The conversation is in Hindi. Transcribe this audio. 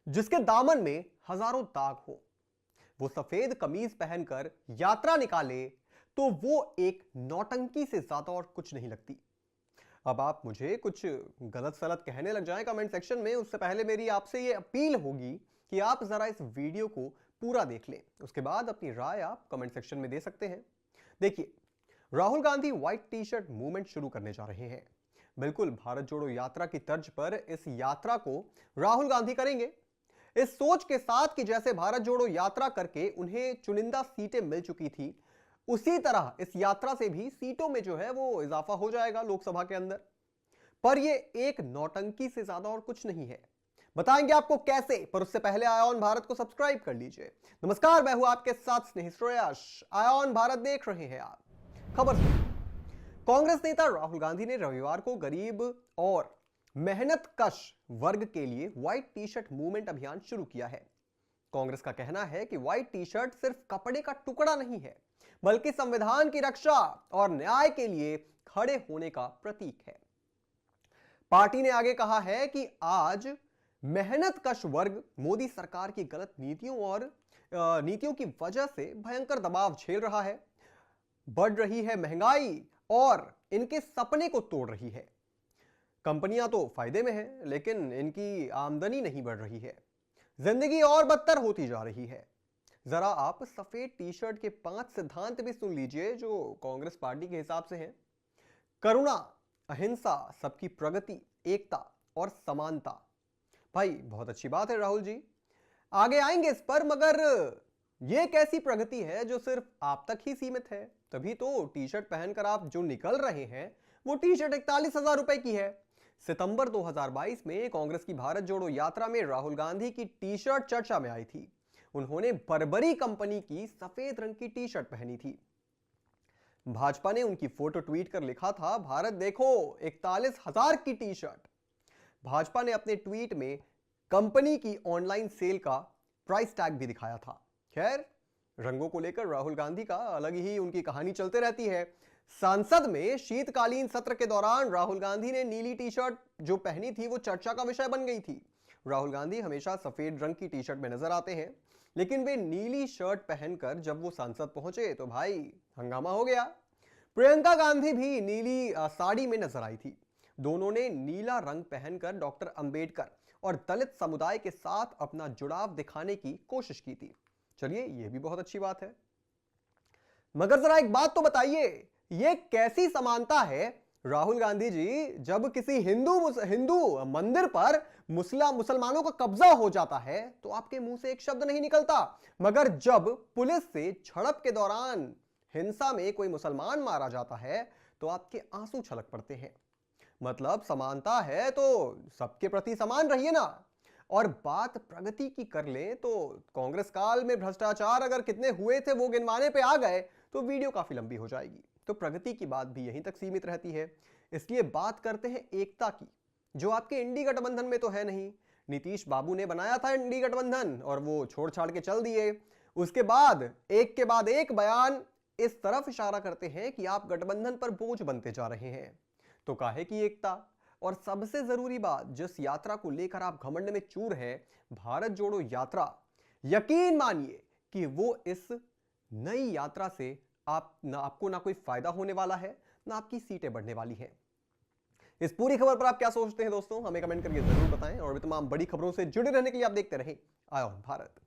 जिसके दामन में हजारों दाग हो, वो सफेद कमीज पहनकर यात्रा निकाले तो वो एक नौटंकी से ज्यादा और कुछ नहीं लगती। अब आप मुझे कुछ गलत सलत कहने लग जाएं कमेंट सेक्शन में, उससे पहले मेरी आपसे ये अपील होगी कि आप जरा इस वीडियो को पूरा देख लें, उसके बाद अपनी राय आप कमेंट सेक्शन में दे सकते हैं। देखिए, Rahul Gandhi white T shirt movement शुरू करने जा रहे हैं। बिल्कुल भारत जोड़ो यात्रा की तर्ज पर इस यात्रा को राहुल गांधी करेंगे, इस सोच के साथ कि जैसे भारत जोड़ो यात्रा करके उन्हें चुनिंदा सीटें मिल चुकी थी, उसी तरह इस यात्रा से भी सीटों में जो है वो इजाफा हो जाएगा लोकसभा के अंदर। पर ये एक नौटंकी से ज्यादा और कुछ नहीं है। बताएंगे आपको कैसे, पर उससे पहले आयोन भारत को सब्सक्राइब कर लीजिए। नमस्कार, मैं हूं आपके साथ स्नेह श्रेयस। आयोन भारत देख रहे हैं आप। खबर सुनिए। कांग्रेस नेता राहुल गांधी ने रविवार को गरीब और मेहनत कश वर्ग के लिए व्हाइट टी शर्ट मूवमेंट अभियान शुरू किया है। कांग्रेस का कहना है कि व्हाइट टी शर्ट सिर्फ कपड़े का टुकड़ा नहीं है, बल्कि संविधान की रक्षा और न्याय के लिए खड़े होने का प्रतीक है। पार्टी ने आगे कहा है कि आज मेहनत कश वर्ग मोदी सरकार की गलत नीतियों की वजह से भयंकर दबाव झेल रहा है। बढ़ रही है महंगाई और इनके सपने को तोड़ रही है। कंपनियां तो फायदे में हैं, लेकिन इनकी आमदनी नहीं बढ़ रही है। जिंदगी और बदतर होती जा रही है। जरा आप सफेद टी शर्ट के 5 सिद्धांत भी सुन लीजिए जो कांग्रेस पार्टी के हिसाब से हैं। करुणा, अहिंसा, सबकी प्रगति, एकता और समानता। भाई बहुत अच्छी बात है राहुल जी, आगे आएंगे इस पर, मगर यह कैसी प्रगति है जो सिर्फ आप तक ही सीमित है? तभी तो टी शर्ट पहनकर आप जो निकल रहे हैं वो टी शर्ट 41,000 रुपए की है। सितंबर 2022 में कांग्रेस की भारत जोड़ो यात्रा में राहुल गांधी की टी शर्ट चर्चा में आई थी। उन्होंने बर्बरी कंपनी की सफेद रंग की टी शर्ट पहनी थी। भाजपा ने उनकी फोटो ट्वीट कर लिखा था, भारत देखो 41,000 की टी शर्ट। भाजपा ने अपने ट्वीट में कंपनी की ऑनलाइन सेल का प्राइस टैग भी दिखाया था। खैर, रंगों को लेकर राहुल गांधी का अलग ही उनकी कहानी चलते रहती है। संसद में शीतकालीन सत्र के दौरान राहुल गांधी ने नीली टी शर्ट जो पहनी थी वो चर्चा का विषय बन गई थी। राहुल गांधी हमेशा सफेद रंग की टी शर्ट में नजर आते हैं, लेकिन वे नीली शर्ट पहनकर जब वो संसद पहुंचे तो भाई हंगामा हो गया। प्रियंका गांधी भी नीली साड़ी में नजर आई थी। दोनों ने नीला रंग पहनकर डॉक्टर अंबेडकर और दलित समुदाय के साथ अपना जुड़ाव दिखाने की कोशिश की थी। चलिए, यह भी बहुत अच्छी बात है, मगर जरा एक बात तो बताइए, यह कैसी समानता है राहुल गांधी जी? जब किसी हिंदू मंदिर पर मुसलमानों का कब्जा हो जाता है तो आपके मुंह से एक शब्द नहीं निकलता, मगर जब पुलिस से झड़प के दौरान हिंसा में कोई मुसलमान मारा जाता है तो आपके आंसू छलक पड़ते हैं। मतलब समानता है तो सबके प्रति समान रहिए ना। और बात प्रगति की कर लें तो कांग्रेस काल में भ्रष्टाचार अगर कितने हुए थे वो गिनवाने पे आ गए तो वीडियो काफी लंबी हो जाएगी, तो प्रगति की बात भी यहीं तक सीमित रहती है। इसलिए बात करते हैं एकता की, जो आपके इंडी गठबंधन में तो है नहीं। नीतीश बाबू ने बनाया था इंडी गठबंधन और वो छोड़ छाड़ के चल दिए। उसके बाद एक बयान इस तरफ इशारा करते हैं कि आप गठबंधन पर बोझ बनते जा रहे हैं। तो काहे की एकता? और सबसे जरूरी बात, जिस यात्रा को लेकर आप घमंड में चूर हैं, भारत जोड़ो यात्रा, यकीन मानिए कि वो इस नई यात्रा से आपको ना कोई फायदा होने वाला है, ना आपकी सीटें बढ़ने वाली हैं। इस पूरी खबर पर आप क्या सोचते हैं दोस्तों? हमें कमेंट करके जरूर बताएं और भी तमाम बड़ी खबरों से जुड़े रहने के लिए आप देखते रहें आयोन भारत।